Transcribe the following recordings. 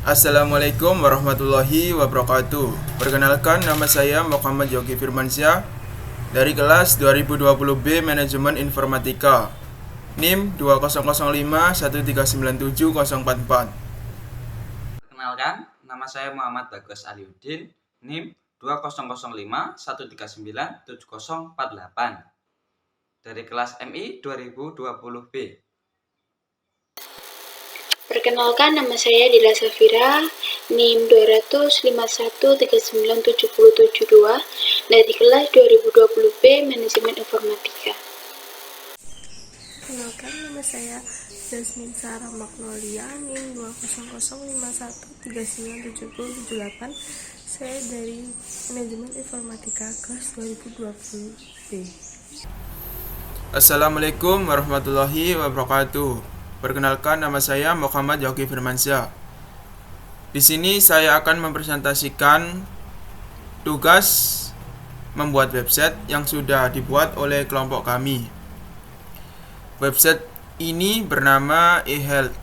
Assalamualaikum warahmatullahi wabarakatuh. Perkenalkan, nama saya Muhammad Yogi Firmansyah dari kelas 2020B Manajemen Informatika, NIM 2005139744. Perkenalkan, nama saya Muhammad Bagus Aliuddin, NIM 200513977048 dari kelas MI 2020B. Perkenalkan, nama saya Dila Safira, NIM 20051397072 dari kelas 2020B Manajemen Informatika. Perkenalkan, nama saya Jasmine Sarah Magnolia, NIM 20051397078. Saya dari Manajemen Informatika kelas 2020B. Assalamualaikum warahmatullahi wabarakatuh. Perkenalkan, nama saya Muhammad Yogi Firmansyah. Di sini saya akan mempresentasikan tugas membuat website yang sudah dibuat oleh kelompok kami. Website ini bernama eHealth.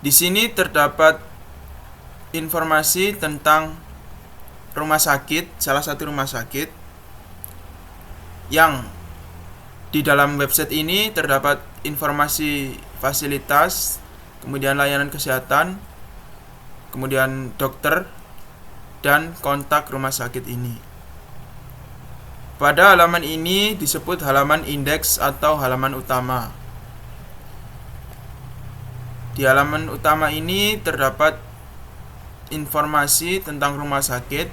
Di sini terdapat informasi tentang rumah sakit, salah satu rumah sakit yang di dalam website ini terdapat informasi fasilitas, kemudian layanan kesehatan, kemudian dokter, dan kontak rumah sakit ini. Pada halaman ini disebut halaman indeks atau halaman utama. Di halaman utama ini terdapat informasi tentang rumah sakit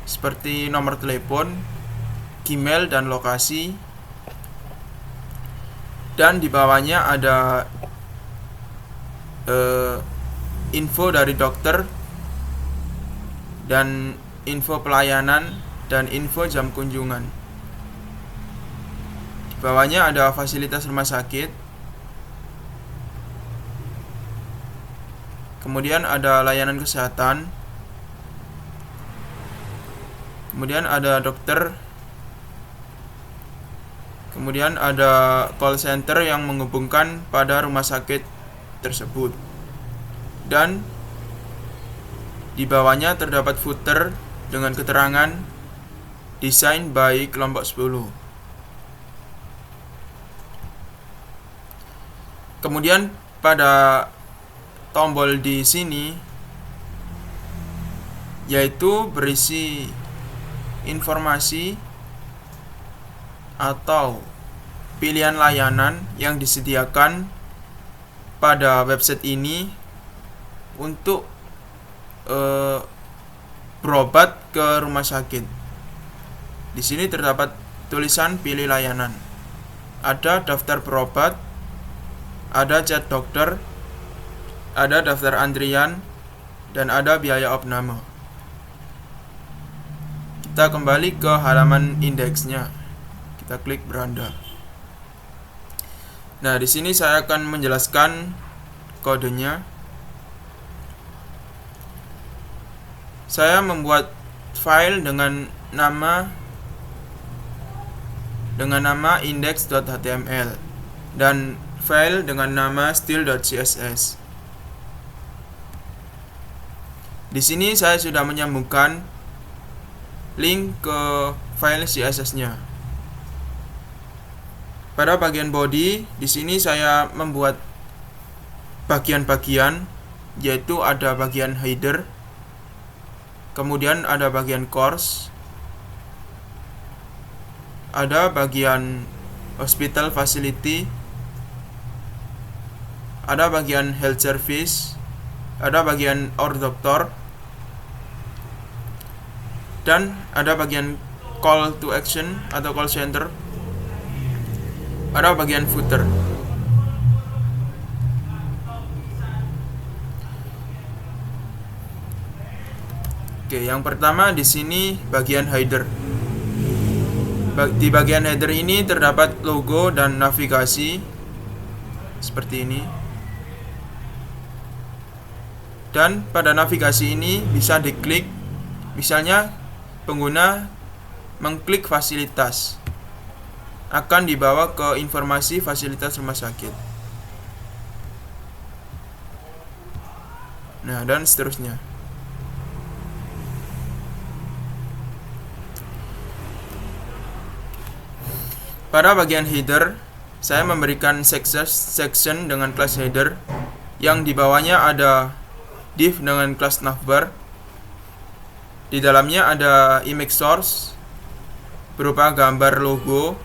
seperti nomor telepon, email, dan lokasi. Dan di bawahnya ada info dari dokter dan info pelayanan dan info jam kunjungan. Di bawahnya ada fasilitas rumah sakit. Kemudian ada layanan kesehatan. Kemudian ada dokter. Kemudian ada call center yang menghubungkan pada rumah sakit tersebut. Dan di bawahnya terdapat footer dengan keterangan desain by kelompok 10. Kemudian pada tombol di sini yaitu berisi informasi atau pilihan layanan yang disediakan pada website ini untuk berobat ke rumah sakit. Di sini terdapat tulisan pilih layanan. Ada daftar berobat, ada chat dokter, ada daftar antrian, dan ada biaya opname. Kita kembali ke halaman indeksnya. Kita klik beranda. Nah, di sini saya akan menjelaskan kodenya. Saya membuat file dengan nama index.html dan file dengan nama style.css. Di sini saya sudah menyambungkan link ke file CSS-nya. Pada bagian body, di sini saya membuat bagian-bagian, yaitu ada bagian header, kemudian ada bagian course, ada bagian hospital facility, ada bagian health service, ada bagian our doctor, dan ada bagian call to action atau call center. Ada bagian footer. Oke, yang pertama di sini bagian header. Di bagian header ini terdapat logo dan navigasi seperti ini. Dan pada navigasi ini bisa diklik. Misalnya pengguna mengklik fasilitas, akan dibawa ke informasi fasilitas rumah sakit. Nah, dan seterusnya. Pada bagian header, saya memberikan section dengan kelas header yang di bawahnya ada div dengan kelas navbar. Di dalamnya ada image source berupa gambar logo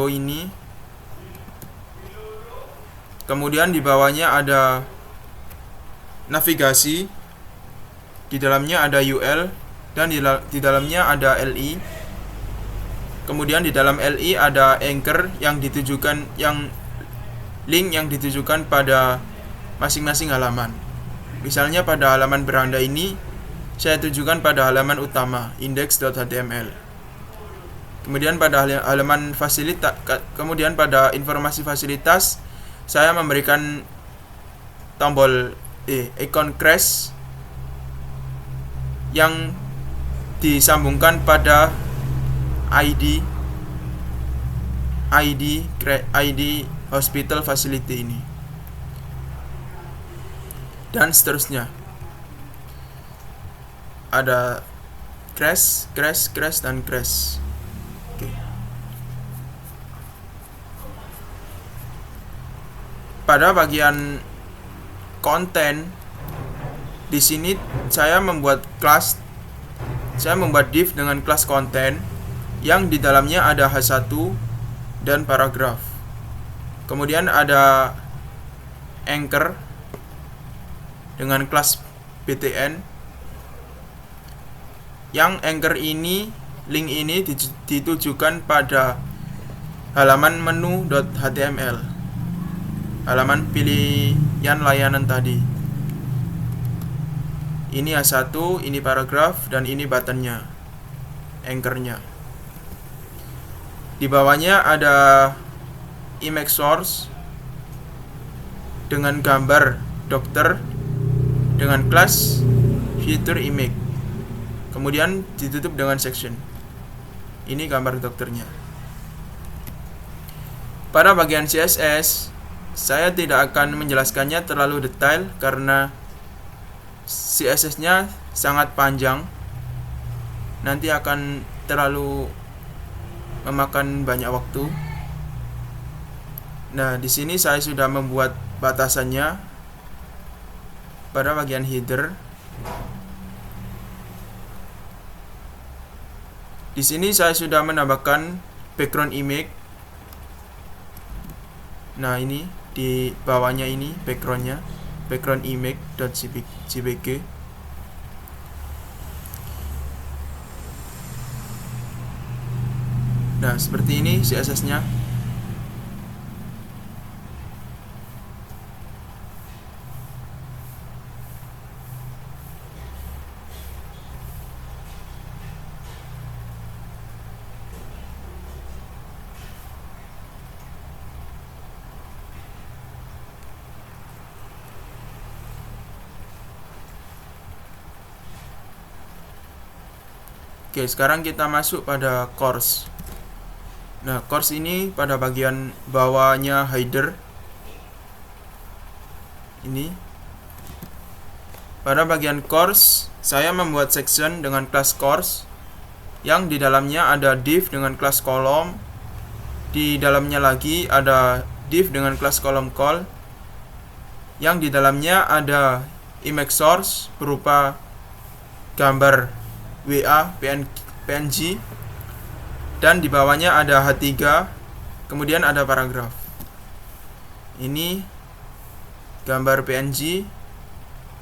ini. Kemudian di bawahnya ada navigasi. Di dalamnya ada UL dan di dalamnya ada LI. Kemudian di dalam LI ada anchor yang link yang ditujukan pada masing-masing halaman. Misalnya pada halaman beranda ini saya tujukan pada halaman utama index.html. Kemudian pada halaman pada informasi fasilitas saya memberikan tombol icon crash yang disambungkan pada ID hospital facility ini, dan seterusnya. Ada crash, dan crash. Oke. Pada bagian konten, di sini saya membuat div dengan kelas konten yang di dalamnya ada H1 dan paragraf. Kemudian ada anchor dengan kelas btn, yang anchor ini, link ini ditujukan pada halaman menu.html, halaman pilihan layanan tadi. Ini H1, ini paragraf, dan ini buttonnya, anchornya. Di bawahnya ada image source dengan gambar dokter dengan kelas feature image. Kemudian ditutup dengan section. Ini gambar dokternya. Pada bagian CSS, saya tidak akan menjelaskannya terlalu detail karena CSS-nya sangat panjang. Nanti akan terlalu memakan banyak waktu. Nah, di sini saya sudah membuat batasannya pada bagian header. Di sini saya sudah menambahkan background image. Nah, ini di bawahnya ini backgroundnya, background image.jpg. Nah, seperti ini CSS-nya. Oke, sekarang kita masuk pada course. Nah, course ini pada bagian bawahnya header. Ini. Pada bagian course, saya membuat section dengan kelas course yang di dalamnya ada div dengan kelas kolom. Di dalamnya lagi ada div dengan kelas kolom call. Yang di dalamnya ada image source berupa gambar WA, PNG. Dan di bawahnya ada H3, kemudian ada paragraf. Ini gambar PNG,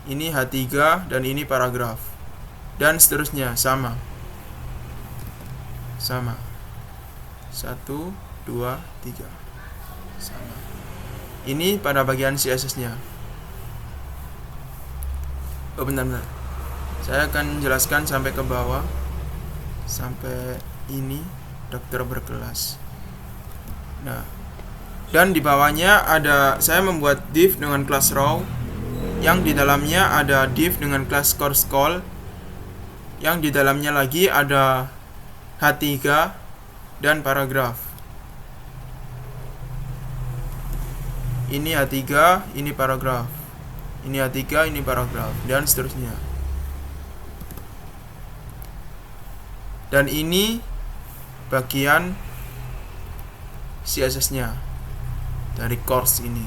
ini H3, dan ini paragraf. Dan seterusnya, sama. 1, 2, 3. Sama. Ini pada bagian CSS-nya. Oh, bentar. Saya akan jelaskan sampai ke bawah. Sampai ini. Dokter berkelas. Nah, dan di bawahnya saya membuat div dengan kelas row, yang di dalamnya ada div dengan kelas course call, yang di dalamnya lagi ada H3 dan paragraf. Ini H3, ini paragraf. Ini H3, ini paragraf, dan seterusnya. Dan ini bagian CSS-nya dari course ini.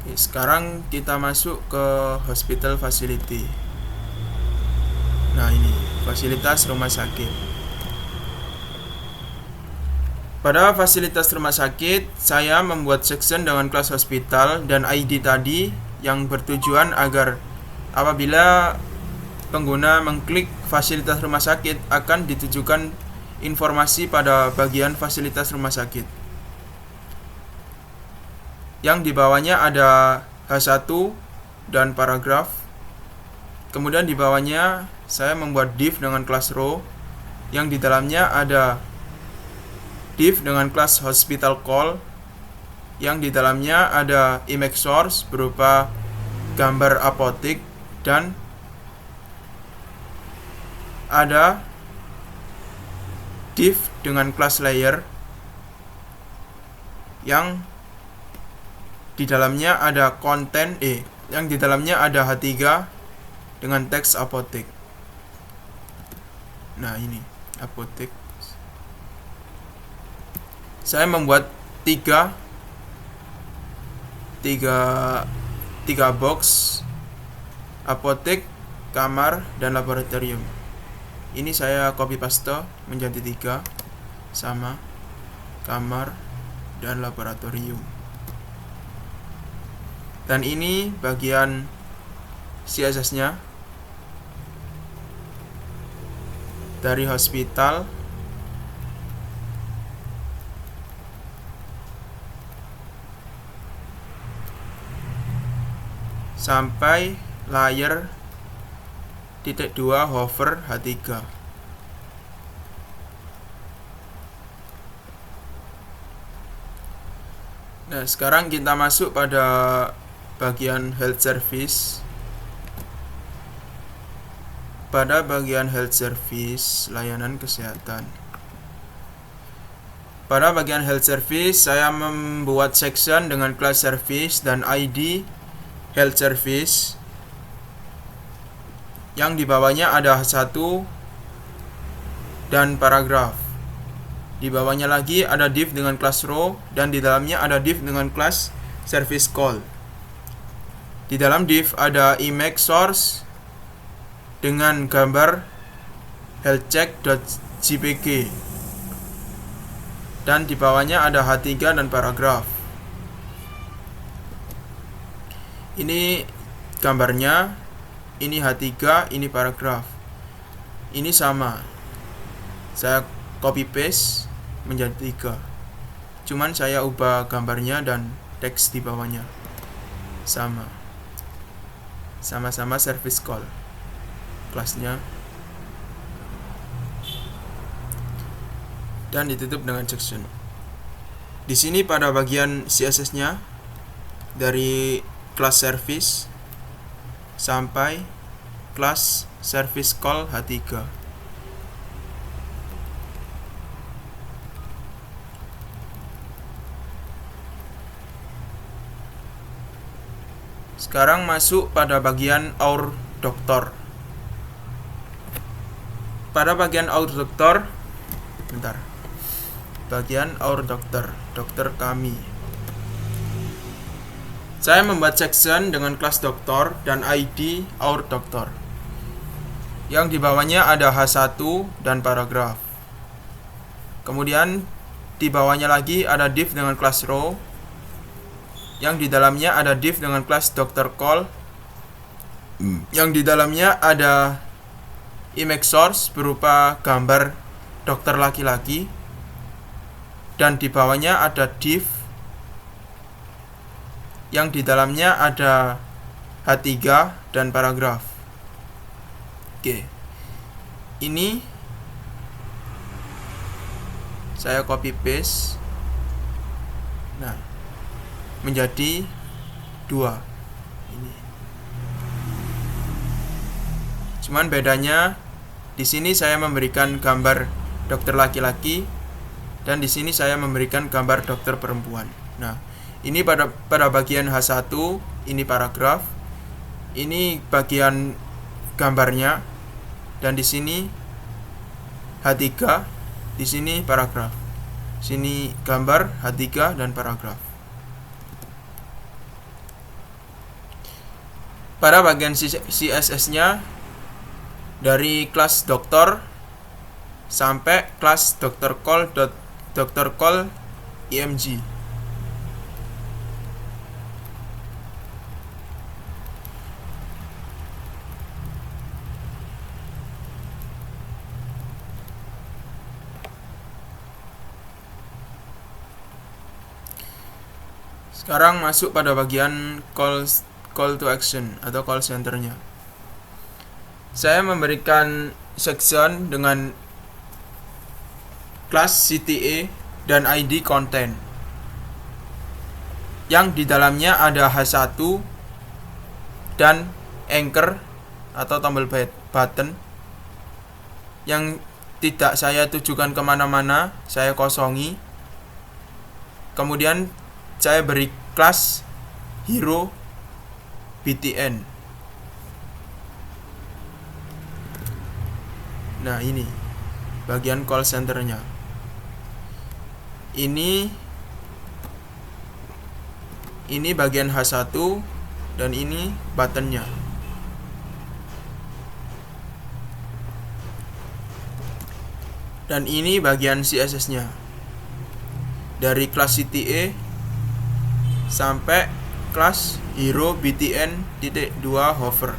Oke, sekarang kita masuk ke hospital facility. Nah, ini fasilitas rumah sakit. Pada fasilitas rumah sakit, saya membuat section dengan kelas hospital dan ID tadi yang bertujuan agar apabila pengguna mengklik fasilitas rumah sakit akan ditujukan informasi pada bagian fasilitas rumah sakit. Yang di bawahnya ada H1 dan paragraf. Kemudian di bawahnya saya membuat div dengan kelas row yang di dalamnya ada div dengan kelas hospital call yang di dalamnya ada image source berupa gambar apotik dan ada div dengan kelas layer yang di dalamnya ada konten yang di dalamnya ada H3 dengan teks apotek. Nah, ini apotek. Saya membuat tiga box apotek, kamar, dan laboratorium. Ini saya copy paste menjadi 3 sama kamar dan laboratorium. Dan ini bagian CSS-nya dari hospital sampai layer titik 2 hover H3. Nah, sekarang kita masuk pada bagian health service. Pada bagian health service, layanan kesehatan. Pada bagian health service, saya membuat section dengan kelas service dan ID health service. Yang di bawahnya ada H1 dan paragraf. Di bawahnya lagi ada div dengan kelas row dan di dalamnya ada div dengan kelas service call. Di dalam div ada image source dengan gambar healthcheck.jpg dan di bawahnya ada H3 dan paragraf. Ini gambarnya, ini H3, ini paragraf. Ini sama. Saya copy paste menjadi 3. Cuman saya ubah gambarnya dan teks di bawahnya. Sama-sama service call kelasnya, dan ditutup dengan section. Di sini pada bagian CSS-nya dari kelas service sampai kelas service call H3. Sekarang masuk pada bagian our doctor. Pada bagian our doctor, bagian our doctor, dokter kami. Saya membuat section dengan kelas dokter dan ID our doctor. Yang di bawahnya ada H1 dan paragraf. Kemudian di bawahnya lagi ada div dengan kelas row. Yang di dalamnya ada div dengan kelas doctor call. Yang di dalamnya ada image source berupa gambar dokter laki-laki. Dan di bawahnya ada div yang di dalamnya ada H3 dan paragraf. Oke. Ini saya copy paste. Nah, menjadi 2 ini. Cuman bedanya di sini saya memberikan gambar dokter laki-laki dan di sini saya memberikan gambar dokter perempuan. Nah, ini pada bagian H1 ini paragraf. Ini bagian gambarnya dan di sini H3, di sini paragraf. Sini gambar H3 dan paragraf. Pada bagian CSS-nya dari kelas dokter sampai kelas doctor_call img. Sekarang masuk pada bagian call to action atau call center-nya. Saya memberikan section dengan kelas CTA dan ID content yang di dalamnya ada H1 dan anchor atau tombol button yang tidak saya tujukan kemana-mana, saya kosongi. Kemudian saya beri kelas hero btn. Nah, ini bagian call center-nya. Ini bagian H1 dan ini button-nya. Dan ini bagian CSS-nya. Dari kelas CTA sampai kelas hero btn.2 hover.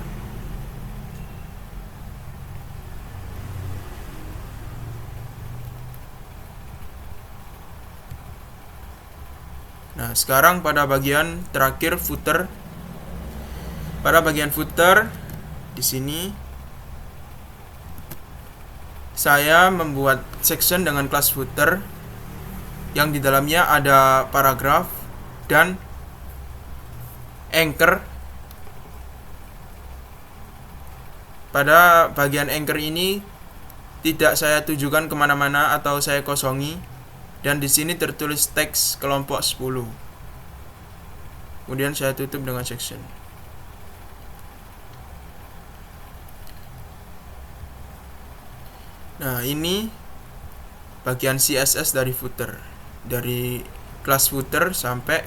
Nah, sekarang pada bagian terakhir footer. Pada bagian footer di sini saya membuat section dengan kelas footer yang di dalamnya ada paragraf dan anchor. Pada bagian anchor ini tidak saya tujukan kemana-mana atau saya kosongi, dan di sini tertulis teks kelompok 10. Kemudian saya tutup dengan section. Nah, ini bagian CSS dari footer, dari kelas footer sampai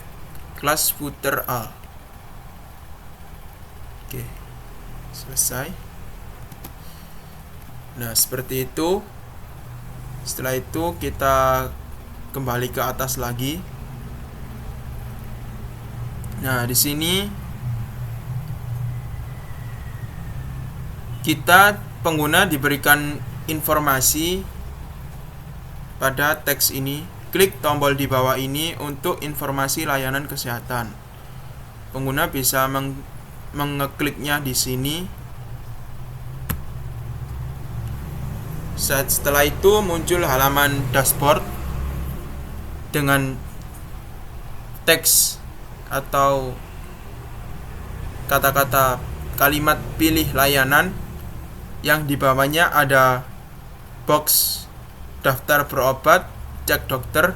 kelas footer A. Oke, selesai. Nah, seperti itu. Setelah itu kita kembali ke atas lagi. Nah, di sini kita pengguna diberikan informasi pada teks ini. Klik tombol di bawah ini untuk informasi layanan kesehatan. Pengguna bisa mengekliknya di sini. Setelah itu muncul halaman dashboard dengan teks atau kata-kata kalimat pilih layanan yang di bawahnya ada box daftar berobat, cek dokter,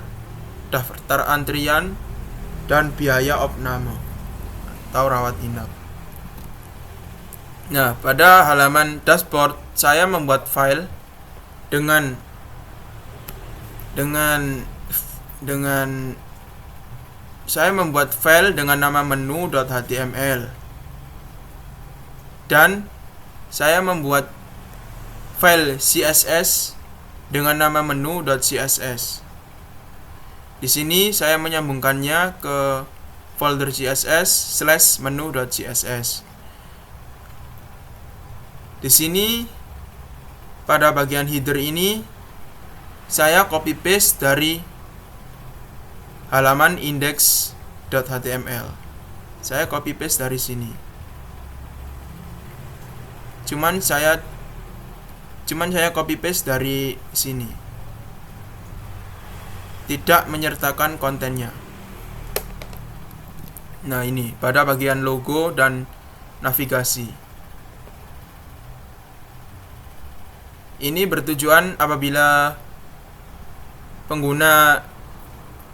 daftar antrian, dan biaya opname atau rawat inap. Nah, pada halaman dashboard saya membuat file dengan saya membuat file dengan nama menu.html dan saya membuat file CSS dengan nama menu.css. Di sini saya menyambungkannya ke folder css/menu.css. Di sini pada bagian header ini saya copy paste dari halaman index.html. Saya copy paste dari sini. Cuman saya copy paste dari sini. tidak menyertakan kontennya. Nah, ini pada bagian logo dan navigasi. Ini bertujuan apabila pengguna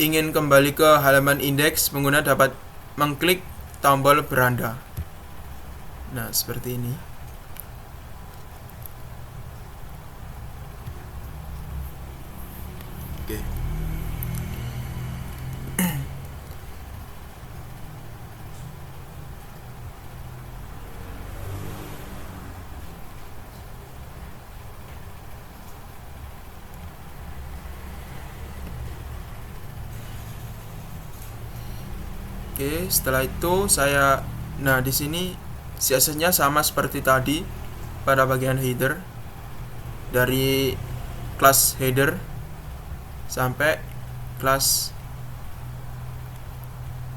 ingin kembali ke halaman indeks, pengguna dapat mengklik tombol beranda. Nah, seperti ini. Oke. Oke, setelah itu nah di sini CSS-nya sama seperti tadi pada bagian header, dari kelas header sampai kelas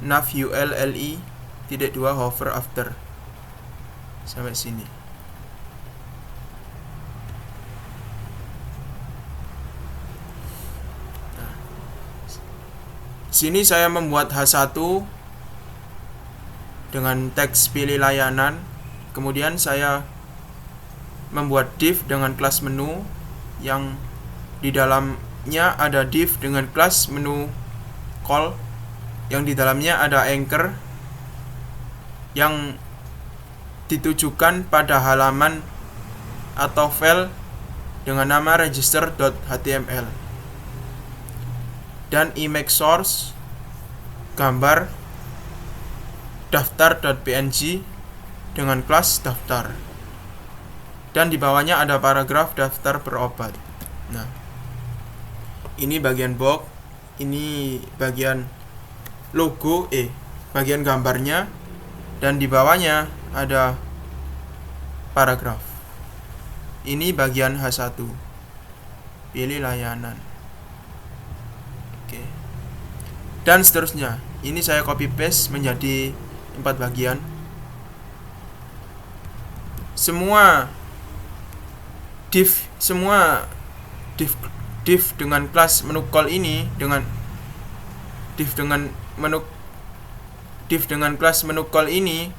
nav_ul_li_2 hover after sampai sini. Nah, sini saya membuat H1 dengan teks pilih layanan, kemudian saya membuat div dengan kelas menu yang di dalamnya ada div dengan kelas menu call, yang di dalamnya ada anchor yang ditujukan pada halaman atau file dengan nama register.html, dan image source gambar daftar.png dengan kelas daftar, dan di bawahnya ada paragraf daftar berobat. Nah, ini bagian box, ini bagian logo, bagian gambarnya, dan di bawahnya ada paragraf. Ini bagian H1, pilih layanan. Oke. Dan seterusnya. Ini saya copy paste menjadi 4 bagian. Semua div dengan kelas menu call ini, dengan kelas menu call ini,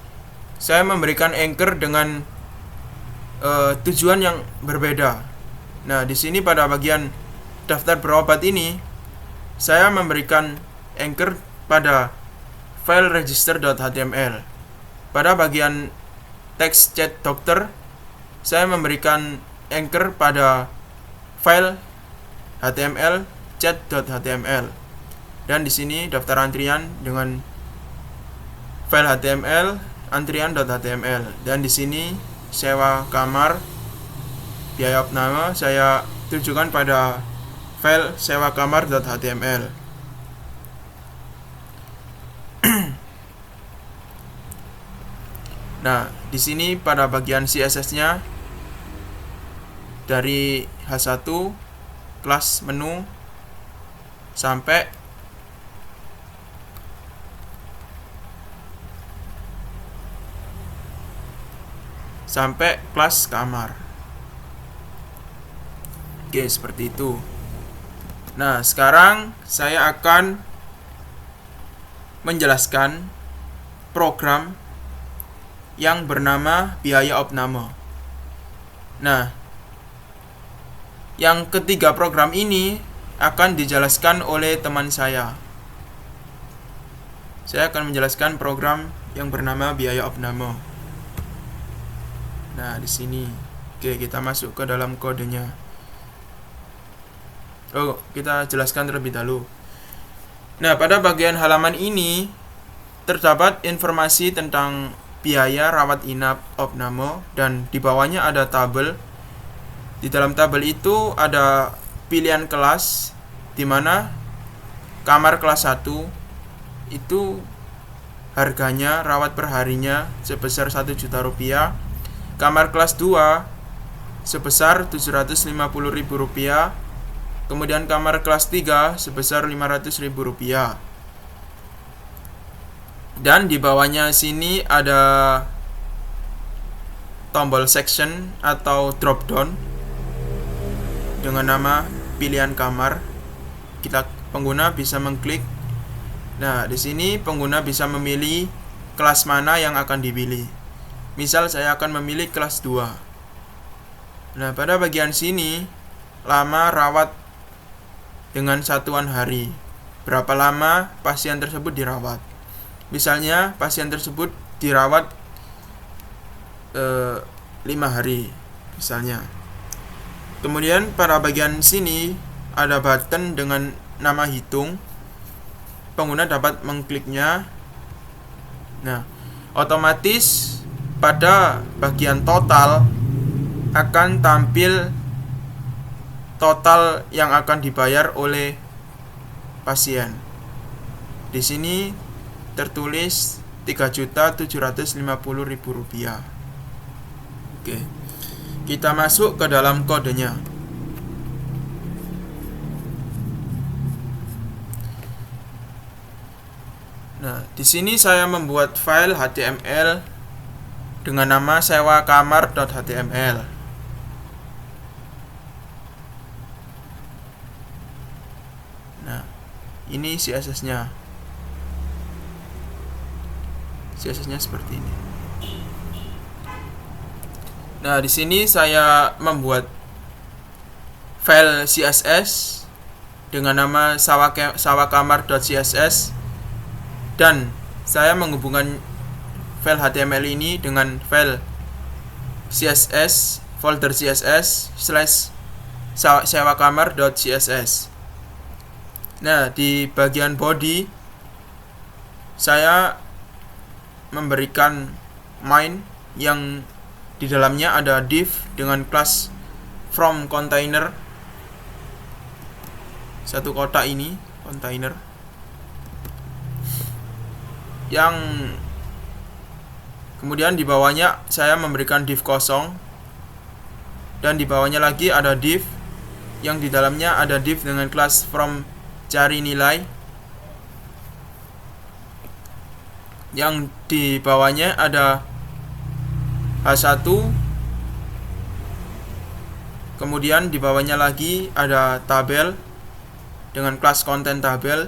saya memberikan anchor dengan tujuan yang berbeda. Nah, di sini pada bagian daftar berobat ini, saya memberikan anchor pada file register.html. Pada bagian teks chat dokter, saya memberikan anchor pada file html chat.html. Dan di sini daftar antrian dengan file html antrian.html. Dan di sini sewa kamar biaya opname saya tujukan pada file sewa kamar.html. Nah, di sini pada bagian CSS-nya dari H1 kelas menu sampai kelas kamar. Oke, seperti itu. Nah, sekarang saya akan menjelaskan program yang bernama biaya opname. Nah, yang ketiga program ini akan dijelaskan oleh teman saya. Saya akan menjelaskan program yang bernama biaya opname. Nah, di sini. Oke, kita masuk ke dalam kodenya. Kita jelaskan terlebih dahulu. Nah, pada bagian halaman ini terdapat informasi tentang biaya rawat inap opname, dan di bawahnya ada tabel. Di dalam tabel itu ada pilihan kelas, di mana kamar kelas 1 itu harganya rawat per harinya sebesar 1 juta rupiah, kamar kelas 2 sebesar 750.000 rupiah, kemudian kamar kelas 3 sebesar 500.000 rupiah. Dan di bawahnya sini ada tombol section atau drop down dengan nama pilihan kamar. Kita pengguna bisa mengklik. Nah, di sini pengguna bisa memilih kelas mana yang akan dipilih. Misal saya akan memilih kelas 2. Nah, pada bagian sini lama rawat dengan satuan hari. Berapa lama pasien tersebut dirawat. Misalnya pasien tersebut dirawat 5 hari misalnya. Kemudian pada bagian sini ada button dengan nama hitung. Pengguna dapat mengkliknya. Nah, otomatis pada bagian total akan tampil total yang akan dibayar oleh pasien. Di sini tertulis Rp3.750.000. Oke. Kita masuk ke dalam kodenya. Nah, di sini saya membuat file HTML dengan nama sewakamar.html. Nah, ini CSS-nya. CSS-nya seperti ini. Nah, di sini saya membuat file CSS dengan nama sawakamar.css dan saya menghubungkan file HTML ini dengan file CSS folder CSS /sewakamar.css. Nah, di bagian body saya memberikan main yang di dalamnya ada div dengan kelas from container. Satu kotak ini container yang kemudian di bawahnya saya memberikan div kosong, dan di bawahnya lagi ada div yang di dalamnya ada div dengan kelas from cari nilai, yang di bawahnya ada H1, kemudian di bawahnya lagi ada tabel dengan kelas konten tabel,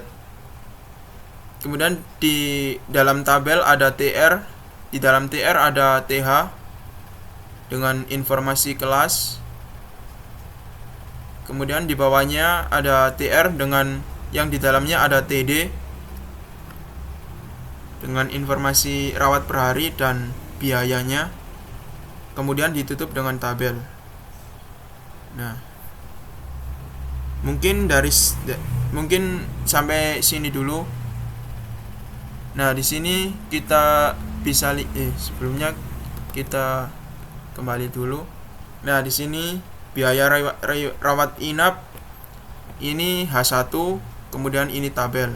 kemudian di dalam tabel ada TR, di dalam TR ada TH dengan informasi kelas, kemudian di bawahnya ada TR dengan yang di dalamnya ada TD dengan informasi rawat per hari dan biayanya, kemudian ditutup dengan tabel. Nah, mungkin sampai sini dulu. Nah, di sini kita bisa sebelumnya kita kembali dulu. Nah, di sini biaya rawat inap ini H1, kemudian ini tabel.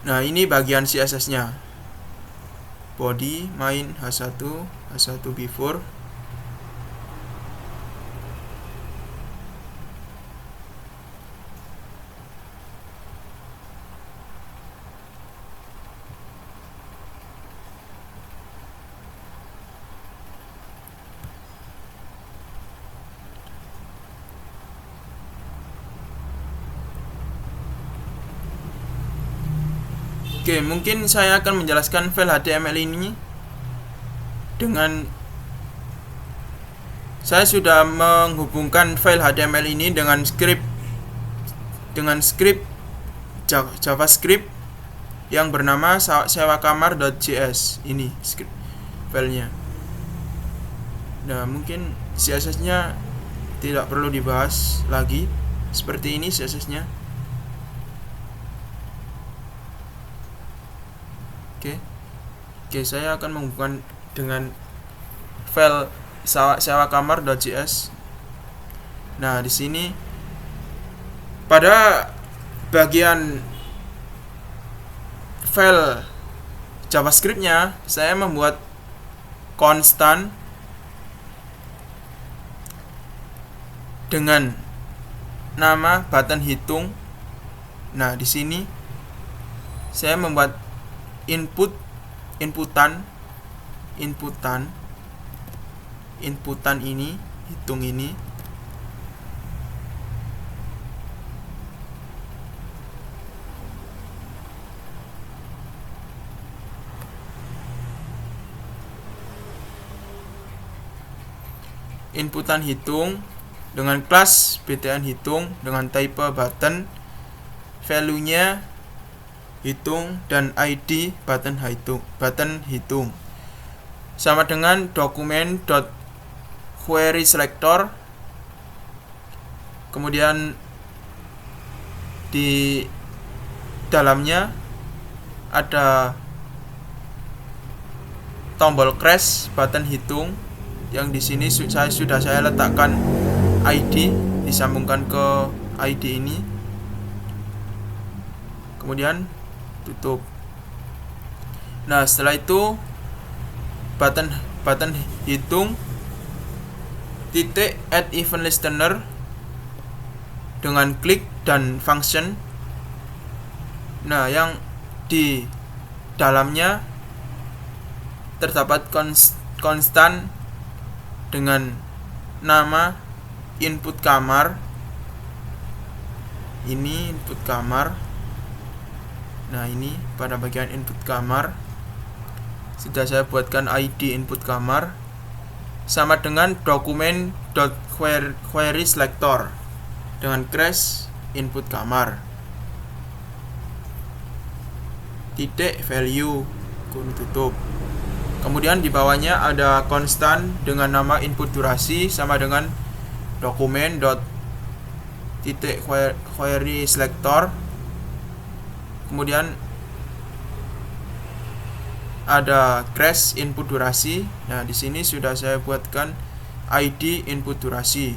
Nah, ini bagian CSS-nya. Body, main, H1 before. Oke, mungkin saya akan menjelaskan file HTML ini dengan saya sudah menghubungkan file HTML ini dengan script JavaScript yang bernama sewakamar.js. Ini script filenya. Nah, mungkin CSS-nya tidak perlu dibahas lagi. Seperti ini CSS-nya. Oke, saya akan menghubungkan dengan file sewakamar.js. Nah, di sini pada bagian file JavaScript-nya saya membuat konstan dengan nama button hitung. Nah, di sini saya membuat inputan ini, hitung ini. inputan hitung dengan kelas btn hitung dengan type button, value-nya hitung, dan ID button hitung sama dengan dokumen.query selector. Kemudian di dalamnya ada tombol crash button hitung yang di sini saya letakkan ID, disambungkan ke ID ini. Kemudian tutup. Nah, setelah itu button hitung titik add event listener dengan klik dan function. Nah, yang di dalamnya terdapat konstan dengan nama input kamar. Ini input kamar. Nah, ini pada bagian input kamar sudah saya buatkan ID input kamar sama dengan dokumen.query selector dengan crash input kamar titik value, tutup. Kemudian di bawahnya ada konstan dengan nama input durasi sama dengan dokumen.query selector. Kemudian ada crash input durasi. Nah, di sini sudah saya buatkan ID input durasi.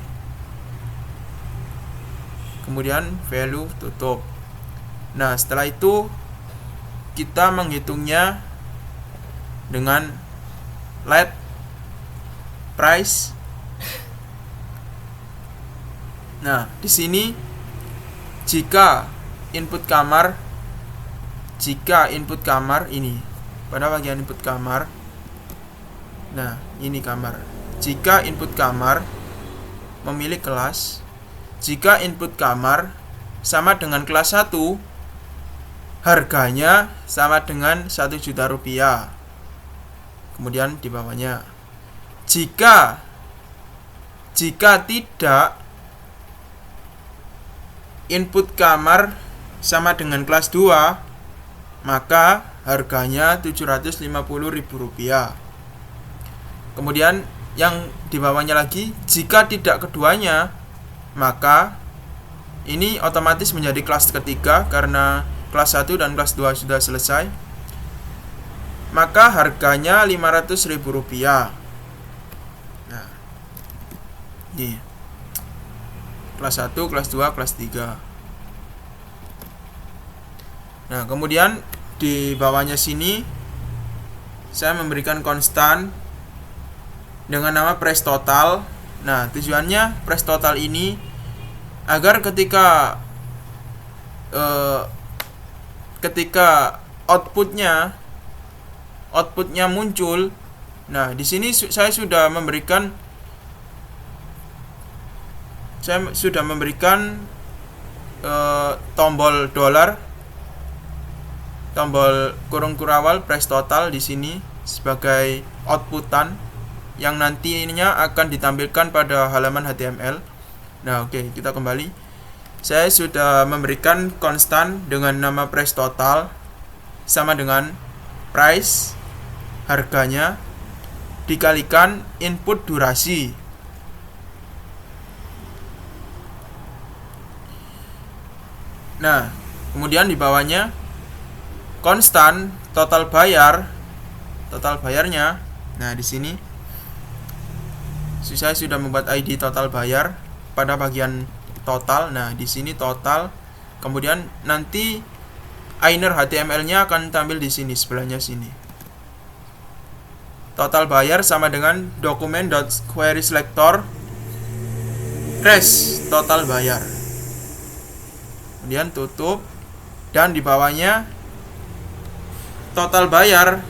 Kemudian value, tutup. Nah, setelah itu kita menghitungnya dengan let price. Nah, di sini jika input kamar ini pada bagian input kamar. Nah, ini kamar. Jika input kamar memilih kelas, jika input kamar sama dengan kelas 1, harganya sama dengan 1 juta rupiah. Kemudian di bawahnya jika tidak input kamar sama dengan kelas 2, maka harganya Rp750.000. Kemudian yang di bawahnya lagi, jika tidak keduanya, maka ini otomatis menjadi kelas ketiga karena kelas 1 dan kelas 2 sudah selesai. Maka harganya Rp500.000. Nah, ini kelas 1, kelas 2, kelas 3. Nah, kemudian di bawahnya sini saya memberikan konstan dengan nama price total. Nah, tujuannya price total ini agar ketika outputnya muncul. Nah, di sini saya sudah memberikan tombol dolar, tombol kurung kurawal price total di sini sebagai outputan yang nantinya akan ditampilkan pada halaman HTML. Nah, oke, kita kembali. Saya sudah memberikan konstan dengan nama price total sama dengan price, harganya, dikalikan input durasi. Nah, kemudian di bawahnya konstan total bayarnya. Nah, di sini saya sudah membuat ID total bayar pada bagian total. Nah, di sini total. Kemudian nanti inner HTML-nya akan tampil di sini sebelahnya sini. Total bayar sama dengan dokumen.query selector crash total bayar. Kemudian tutup, dan di bawahnya total bayar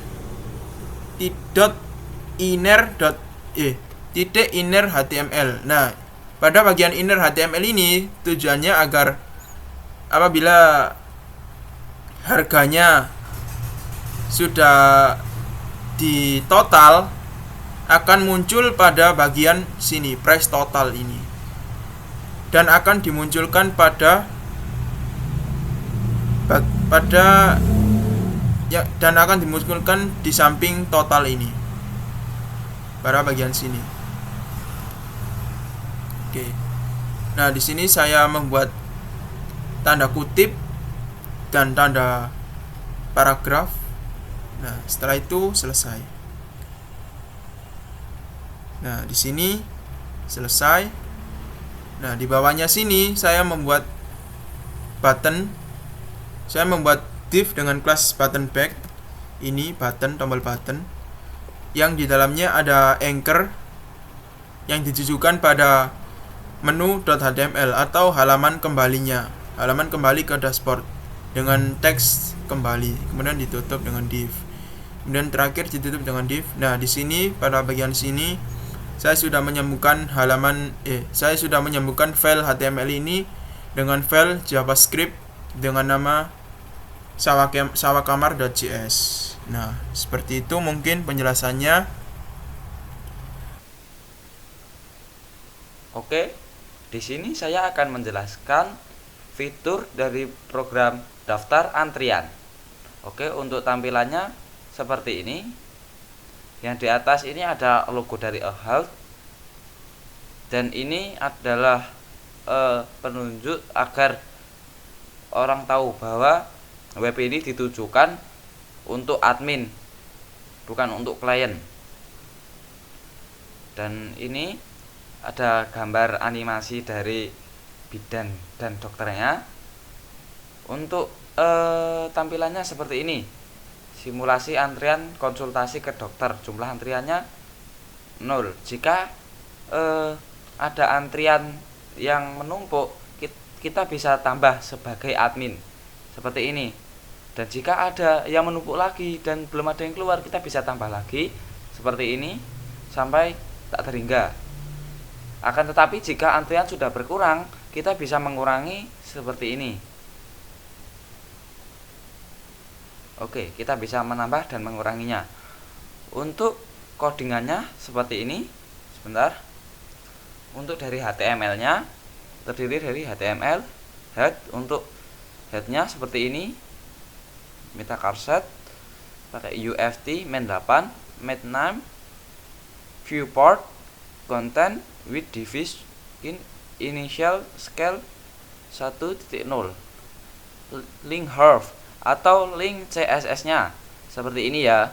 inner HTML. Nah, pada bagian inner HTML ini tujuannya agar apabila harganya sudah di total, akan muncul pada bagian sini, price total ini, dan akan dimunculkan pada dan akan dimunculkan di samping total ini pada bagian sini. Oke. Nah, di sini saya membuat tanda kutip dan tanda paragraf. Nah, setelah itu selesai. Nah, di sini selesai. Nah, di bawahnya sini saya membuat button. Saya membuat div dengan kelas button back. Ini button, tombol button, yang di dalamnya ada anchor yang ditujukan pada menu.html atau halaman kembalinya, halaman kembali ke dashboard dengan teks kembali, kemudian ditutup dengan div, kemudian terakhir ditutup dengan div. Nah, di sini pada bagian sini saya sudah menyambungkan file HTML ini dengan file JavaScript dengan nama sawakamar.js. Nah, seperti itu mungkin penjelasannya. Oke, di sini saya akan menjelaskan fitur dari program daftar antrian. Oke, untuk tampilannya seperti ini. Yang di atas ini ada logo dari Ahealth, dan ini adalah penunjuk agar orang tahu bahwa web ini ditujukan untuk admin, bukan untuk klien. Dan ini ada gambar animasi dari bidan dan dokternya. Untuk tampilannya seperti ini. Simulasi antrian konsultasi ke dokter. Jumlah antriannya 0. Jika ada antrian yang menumpuk, kita bisa tambah sebagai admin seperti ini. Dan jika ada yang menumpuk lagi dan belum ada yang keluar, kita bisa tambah lagi seperti ini sampai tak terhingga. Akan tetapi jika antrian sudah berkurang, kita bisa mengurangi seperti ini. Oke, kita bisa menambah dan menguranginya. Untuk codingannya seperti ini. Sebentar. Untuk dari HTML-nya terdiri dari HTML head. Untuk head-nya seperti ini, meta charset pakai UFT main 8, main 6, viewport, content with device in initial scale 1.0, link herf atau link CSS-nya seperti ini ya.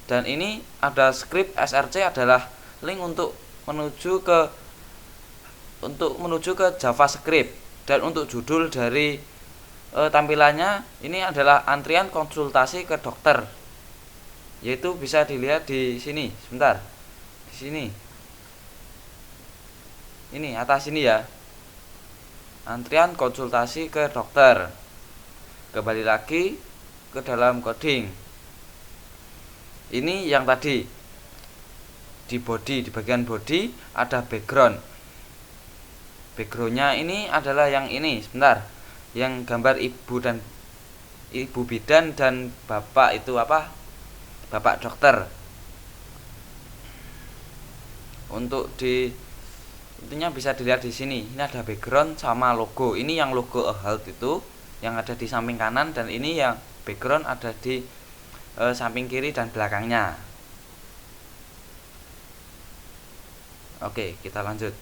Dan ini ada script src adalah link untuk menuju ke JavaScript. Dan untuk judul dari tampilannya ini adalah antrian konsultasi ke dokter, yaitu bisa dilihat di sini. Sebentar, di sini, ini atas ini ya, antrian konsultasi ke dokter. Kembali lagi ke dalam coding. Ini yang tadi di body, di bagian body ada background. Backgroundnya ini adalah yang ini. Sebentar, yang gambar ibu bidan dan bapak itu apa? Bapak dokter. Untuk di intinya bisa dilihat di sini. Ini ada background sama logo. Ini yang logo Ahealth itu yang ada di samping kanan, dan ini yang background ada di samping kiri dan belakangnya. Oke, kita lanjut.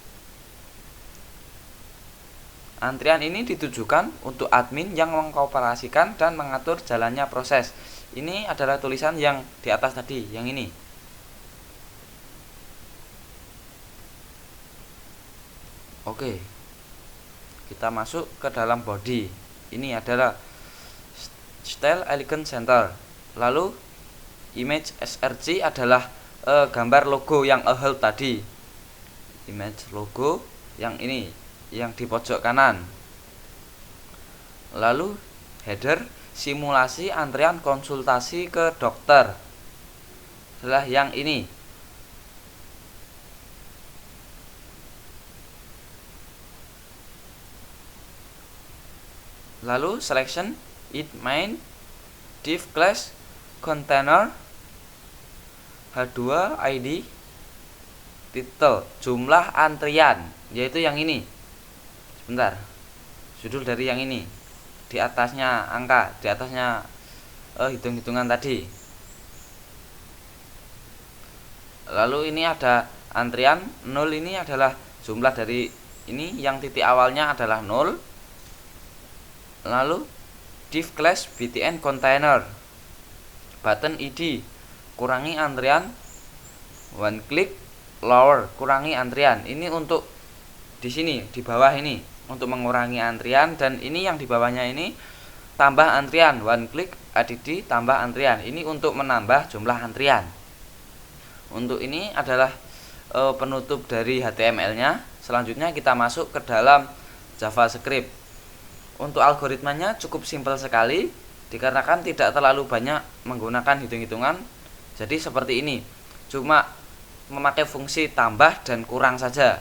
Antrian ini ditujukan untuk admin yang mengkooperasikan dan mengatur jalannya proses. Ini adalah tulisan yang di atas tadi, yang ini. Oke, kita masuk ke dalam body. Ini adalah Style Elegant Center. Lalu image src adalah gambar logo yang Ahealth tadi. Image logo yang ini, yang di pojok kanan. Lalu header simulasi antrian konsultasi ke dokter adalah yang ini. Lalu selection it main div class container h2 id titel jumlah antrian, yaitu yang ini. Sebentar, judul dari yang ini, di atasnya angka, di atasnya hitung-hitungan tadi. Lalu ini ada antrian 0, ini adalah jumlah dari ini, yang titik awalnya adalah 0. Lalu div class btn container button id kurangi antrian, one click lower kurangi antrian. Ini untuk di sini di bawah ini untuk mengurangi antrian, dan ini yang di bawahnya ini tambah antrian, one click add tambah antrian. Ini untuk menambah jumlah antrian. Untuk ini adalah penutup dari HTML-nya. Selanjutnya kita masuk ke dalam JavaScript. Untuk algoritmanya cukup simpel sekali, dikarenakan tidak terlalu banyak menggunakan hitung-hitungan. Jadi seperti ini, cuma memakai fungsi tambah dan kurang saja.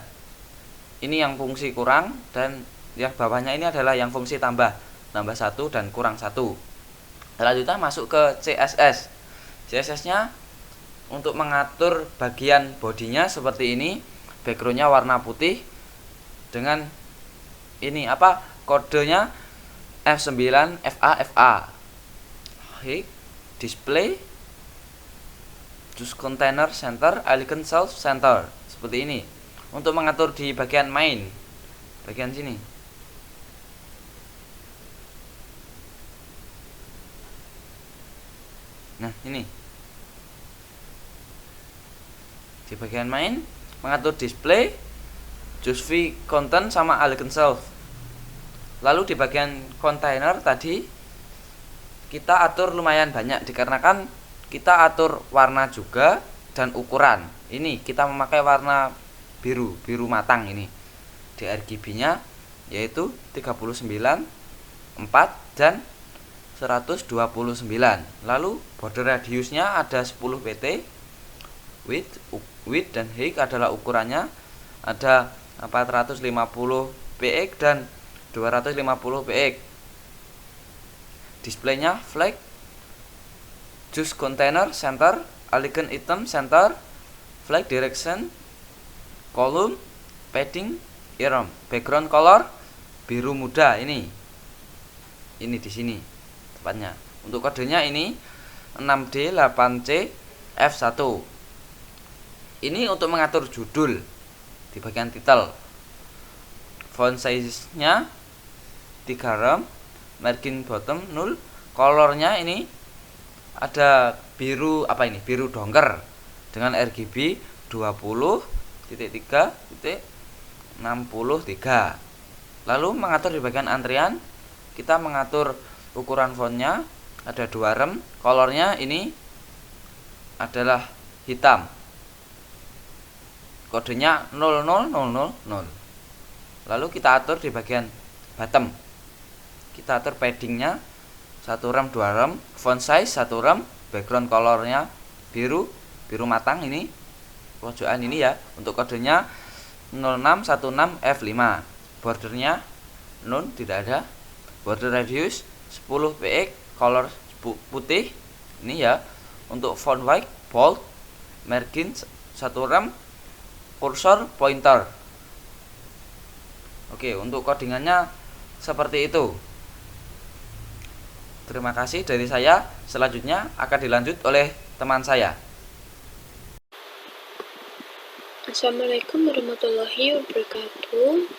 Ini yang fungsi kurang, dan yang bawahnya ini adalah yang fungsi tambah 1 dan kurang 1. Selanjutnya masuk ke CSS. CSS-nya untuk mengatur bagian bodinya seperti ini, backgroundnya warna putih dengan ini kodenya F9 FA. Display choose container center elegant self center, seperti ini. Untuk mengatur di bagian main, bagian sini. Nah, ini di bagian main mengatur display, choose v content sama elegant self. Lalu di bagian container tadi kita atur lumayan banyak, dikarenakan kita atur warna juga dan ukuran. Ini kita memakai warna biru matang ini. Di RGB-nya yaitu 39, 4 dan 129. Lalu border radiusnya ada 10 pt. Width dan height adalah ukurannya, ada 450 px dan 250 px. Displaynya flag, choose container center, elegant item center, flag direction, column, padding, iron, background color biru muda. Ini di sini tepatnya. Untuk kodenya ini 6D 8C F1. Ini untuk mengatur judul di bagian titel. Font size-nya 3 rem, margin bottom 0, colornya ini ada biru biru dongker dengan RGB 20.3.63. Lalu mengatur di bagian antrian, kita mengatur ukuran fontnya, ada 2 rem, colornya ini adalah hitam. Kodenya 00000. Lalu kita atur di bagian bottom. Kita atur paddingnya 1 rem 2 rem, font size 1 rem, background colornya biru matang ini, pojokan ini ya. Untuk kodenya 0616 F5. Bordernya non, tidak ada. Border radius 10 px, color putih ini ya. Untuk font white bold, margin 1 rem, kursor pointer. Oke, untuk codingannya seperti itu. Terima kasih dari saya. Selanjutnya akan dilanjut oleh teman saya. Assalamualaikum warahmatullahi wabarakatuh.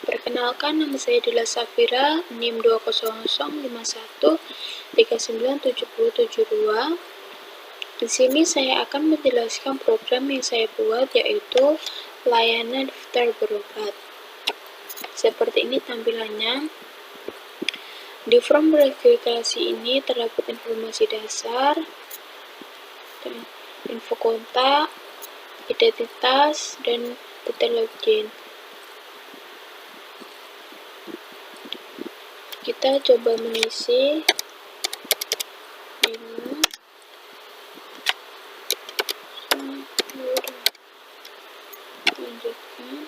Perkenalkan, nama saya Dila Safira, NIM 20051397072. Di sini saya akan menjelaskan program yang saya buat, yaitu layanan daftar berobat. Seperti ini tampilannya. Di form registrasi ini terdapat informasi dasar, info kontak, identitas, dan detail login. Kita coba mengisi lanjutkan.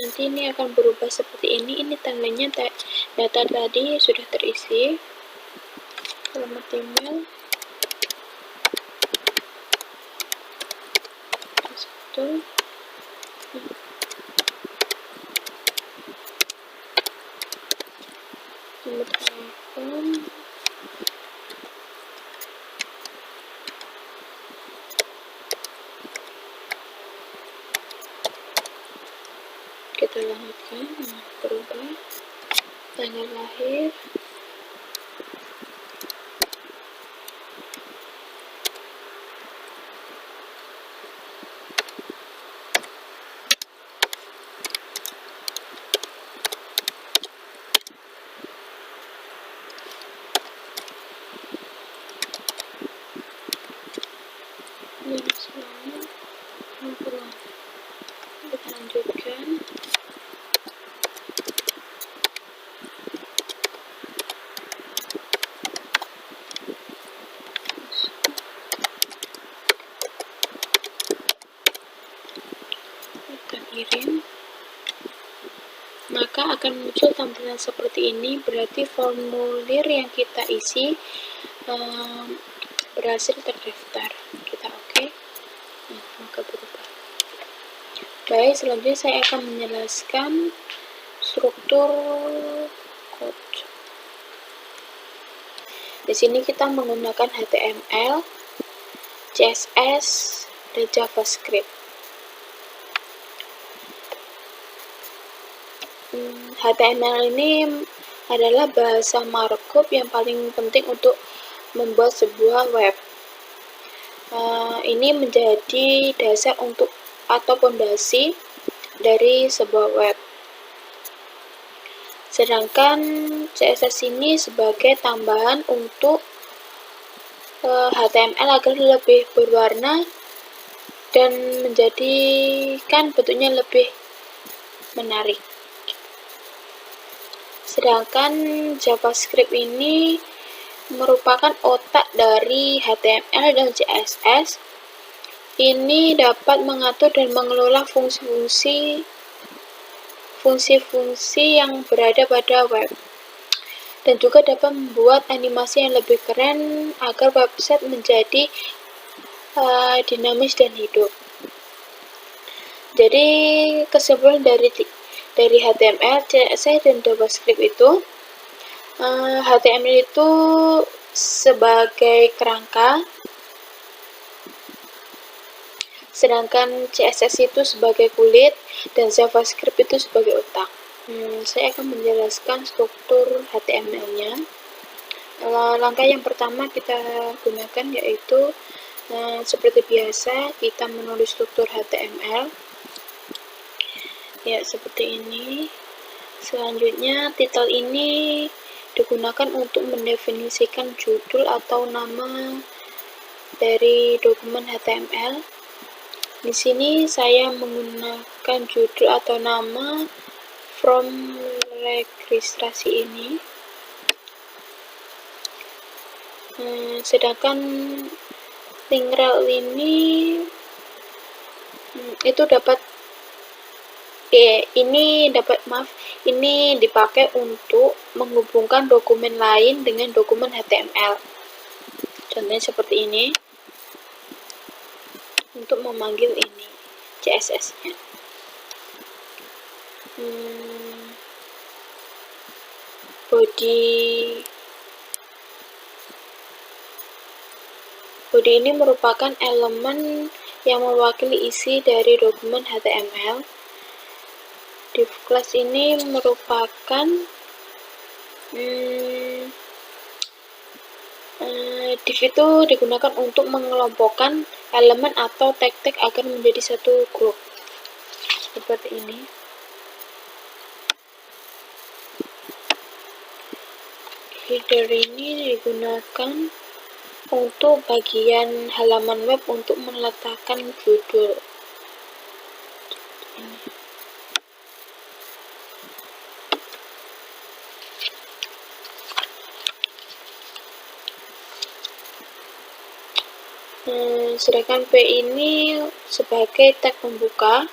Nanti ini akan berubah seperti ini. Ini tandanya data tadi sudah terisi. Alamat email, muncul. Nomor telepon. Kita lanjutkan. Berubah tanggal lahir, nama selama 60. Kita lanjutkan. Kita kirim. Maka akan muncul tampilan seperti ini, berarti formulir yang kita isi berhasil terdaftar. Kita oke. Maka berubah. Baik, selanjutnya saya akan menjelaskan struktur code. Di sini kita menggunakan HTML, CSS, dan JavaScript. HTML ini adalah bahasa markup yang paling penting untuk membuat sebuah web. Ini menjadi dasar untuk atau pondasi dari sebuah web. Sedangkan CSS ini sebagai tambahan untuk HTML agar lebih berwarna dan menjadikan bentuknya lebih menarik. Sedangkan JavaScript ini merupakan otak dari HTML dan CSS. Ini dapat mengatur dan mengelola fungsi-fungsi yang berada pada web, dan juga dapat membuat animasi yang lebih keren agar website menjadi dinamis dan hidup. Jadi kesimpulan dari HTML, CSS, dan JavaScript itu, HTML itu sebagai kerangka, sedangkan CSS itu sebagai kulit, dan JavaScript itu sebagai otak. Saya akan menjelaskan struktur HTML-nya. Langkah yang pertama kita gunakan yaitu seperti biasa kita menulis struktur HTML. Ya, seperti ini. Selanjutnya, titel ini digunakan untuk mendefinisikan judul atau nama dari dokumen HTML. Di sini saya menggunakan judul atau nama from registrasi ini. Sedangkan link rel ini itu ini dipakai untuk menghubungkan dokumen lain dengan dokumen HTML. Contohnya seperti ini, untuk memanggil ini CSS-nya. Body ini merupakan elemen yang mewakili isi dari dokumen HTML. Div class ini merupakan div itu digunakan untuk mengelompokkan elemen atau tag-tag agar menjadi satu grup. Seperti ini. Header ini digunakan untuk bagian halaman web untuk meletakkan judul. Sedangkan P ini sebagai tag pembuka.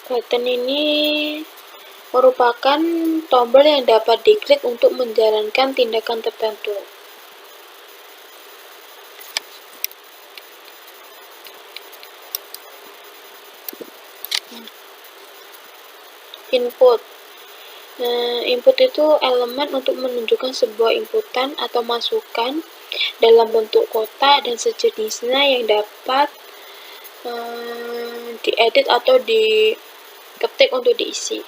Button ini merupakan tombol yang dapat diklik untuk menjalankan tindakan tertentu. Input. Input itu elemen untuk menunjukkan sebuah inputan atau masukan dalam bentuk kotak dan sejenisnya yang dapat diedit atau diketik untuk diisi.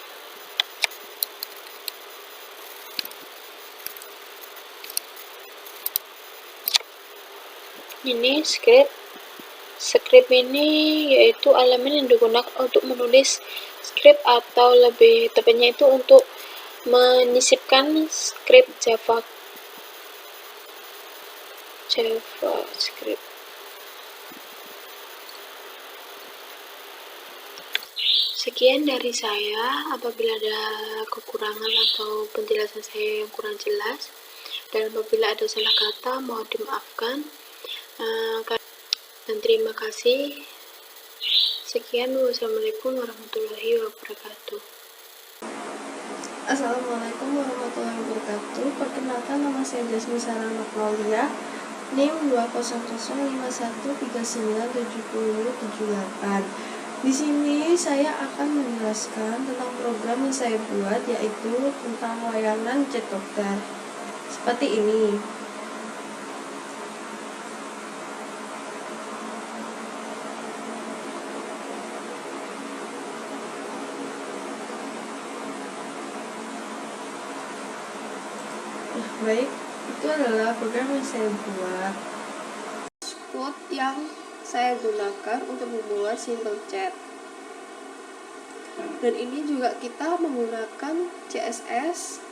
Ini script. Script ini yaitu elemen yang digunakan untuk menulis script atau lebih tepatnya itu untuk menyisipkan script JavaScript. Sekian dari saya. Apabila ada kekurangan atau penjelasan saya yang kurang jelas, dan apabila ada salah kata, mohon dimaafkan. Dan terima kasih. Sekian, wassalamualaikum warahmatullahi wabarakatuh. Assalamualaikum warahmatullahi wabarakatuh. Perkenalkan, nama saya Jasmine Sarah Magnolia, NIM 20051597078. Di sini saya akan menjelaskan tentang program yang saya buat, yaitu tentang layanan chat dokter. Seperti ini. Baik, itu adalah program yang saya buat. Code yang saya gunakan untuk membuat simple chat. Dan ini juga kita menggunakan CSS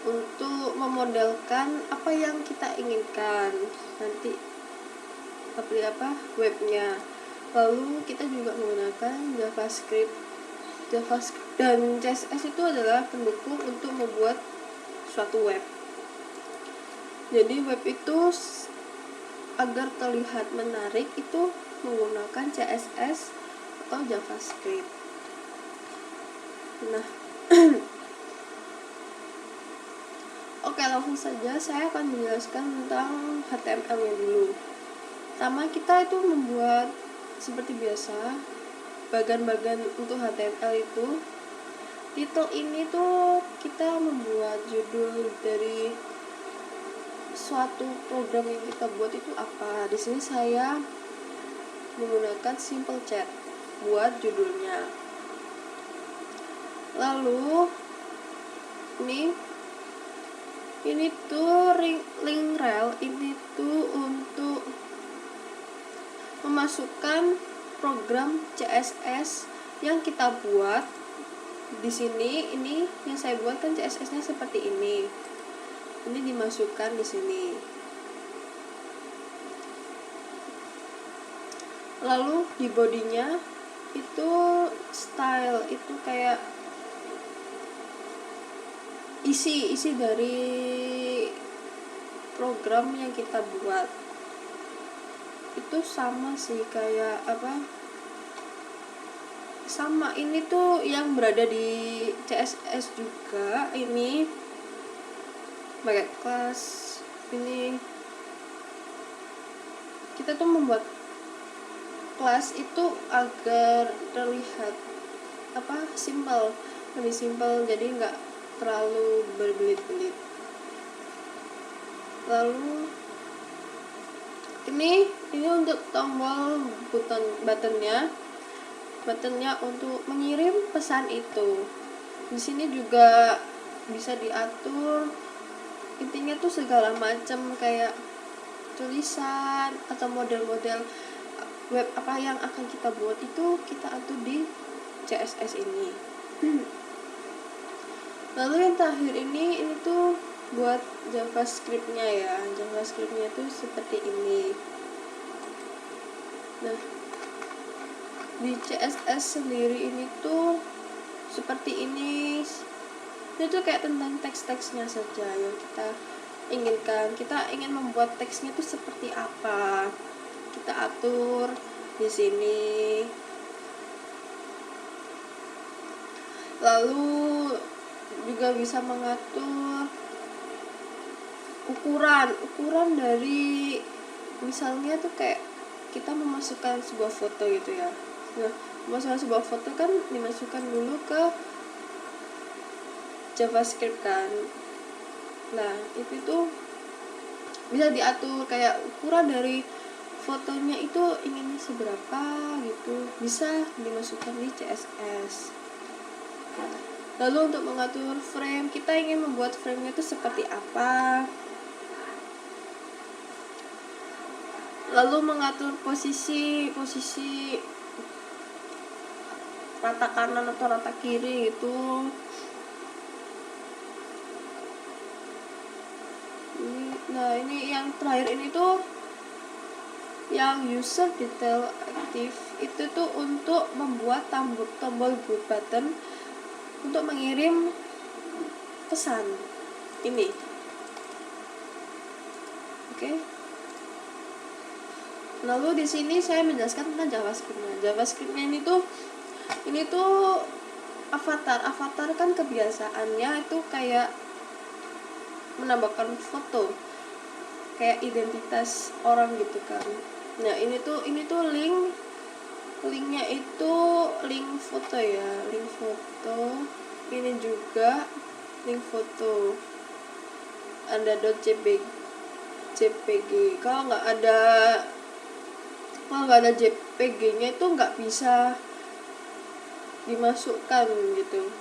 untuk memodelkan apa yang kita inginkan nanti seperti apa webnya. Lalu kita juga menggunakan JavaScript dan CSS itu adalah pendukung untuk membuat suatu web. Jadi web itu agar terlihat menarik itu menggunakan CSS atau JavaScript. Nah, oke, langsung saja saya akan menjelaskan tentang HTML-nya dulu. Pertama, kita itu membuat seperti biasa bagian-bagian untuk HTML itu. Title ini tuh kita membuat judul dari suatu program yang kita buat itu apa. Di sini saya menggunakan simple chat buat judulnya. Lalu ini tuh link rel, ini tuh untuk memasukkan program CSS yang kita buat. Di sini ini yang saya buat kan CSS-nya seperti ini. Ini dimasukkan di sini. Lalu di bodinya itu style, itu kayak isi dari program yang kita buat. Itu sama sih kayak apa? Sama, ini tuh yang berada di CSS juga. Ini pakai kelas. Ini kita tuh membuat kelas itu agar terlihat apa? Simple, lebih simple, jadi nggak terlalu berbelit-belit. Lalu ini untuk tombol buttonnya untuk mengirim pesan itu. Di sini juga bisa diatur, intinya tuh segala macam kayak tulisan atau model-model web apa yang akan kita buat itu kita atur di CSS ini. Lalu yang terakhir ini tuh buat JavaScript-nya ya. JavaScript-nya tuh seperti ini. Nah, di CSS sendiri ini tuh seperti ini. Ini tuh kayak tentang teks-teksnya saja yang kita inginkan. Kita ingin membuat teksnya tuh seperti apa. Kita atur di sini. Lalu juga bisa mengatur ukuran dari, misalnya tuh kayak kita memasukkan sebuah foto gitu ya. Nah, memasukkan sebuah foto kan dimasukkan dulu ke JavaScript kan. Nah, itu tuh bisa diatur kayak ukuran dari fotonya itu inginnya seberapa gitu, bisa dimasukkan di CSS. Lalu untuk mengatur frame, kita ingin membuat frame-nya itu seperti apa. Lalu mengatur posisi rata kanan atau rata kiri gitu. Ini yang terakhir ini tuh yang user detail active, itu tuh untuk membuat tombol group button untuk mengirim pesan ini. Oke. Lalu di sini saya menjelaskan tentang JavaScript-nya. JavaScript-nya ini tuh avatar kan kebiasaannya itu kayak menambahkan foto, kayak identitas orang gitu kan. Nah, ini tuh linknya itu link foto ya, link foto. Ini juga link foto. Ada .jpg. Kalau nggak ada JPG-nya itu nggak bisa dimasukkan gitu.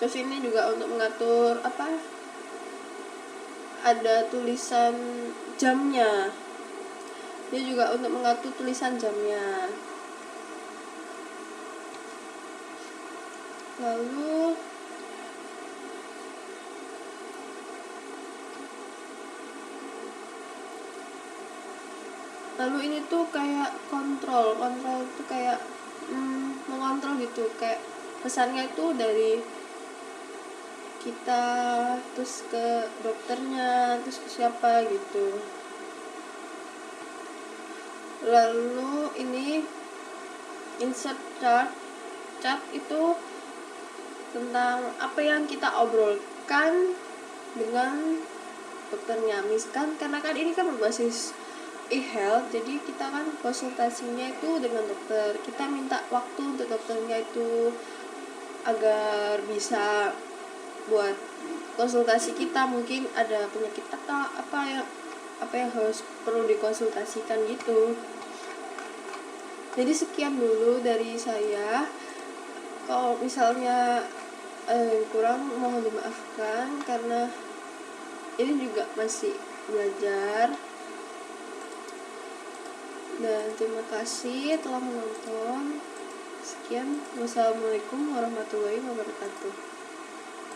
Terus ini juga untuk mengatur ada tulisan jamnya. Dia juga untuk mengatur tulisan jamnya. Lalu ini tuh kayak kontrol tuh kayak mengontrol gitu, kayak pesannya itu dari kita terus ke dokternya, terus ke siapa gitu. Lalu ini insert chart itu tentang apa yang kita obrolkan dengan dokternya. Misalkan karena kan ini kan berbasis e-health, jadi kita kan konsultasinya itu dengan dokter. Kita minta waktu untuk dokternya itu agar bisa buat konsultasi kita, mungkin ada penyakit atau apa yang harus perlu dikonsultasikan gitu. Jadi sekian dulu dari saya. Kalau misalnya kurang mohon dimaafkan, karena ini juga masih belajar. Dan terima kasih telah menonton. Sekian, wassalamualaikum warahmatullahi wabarakatuh.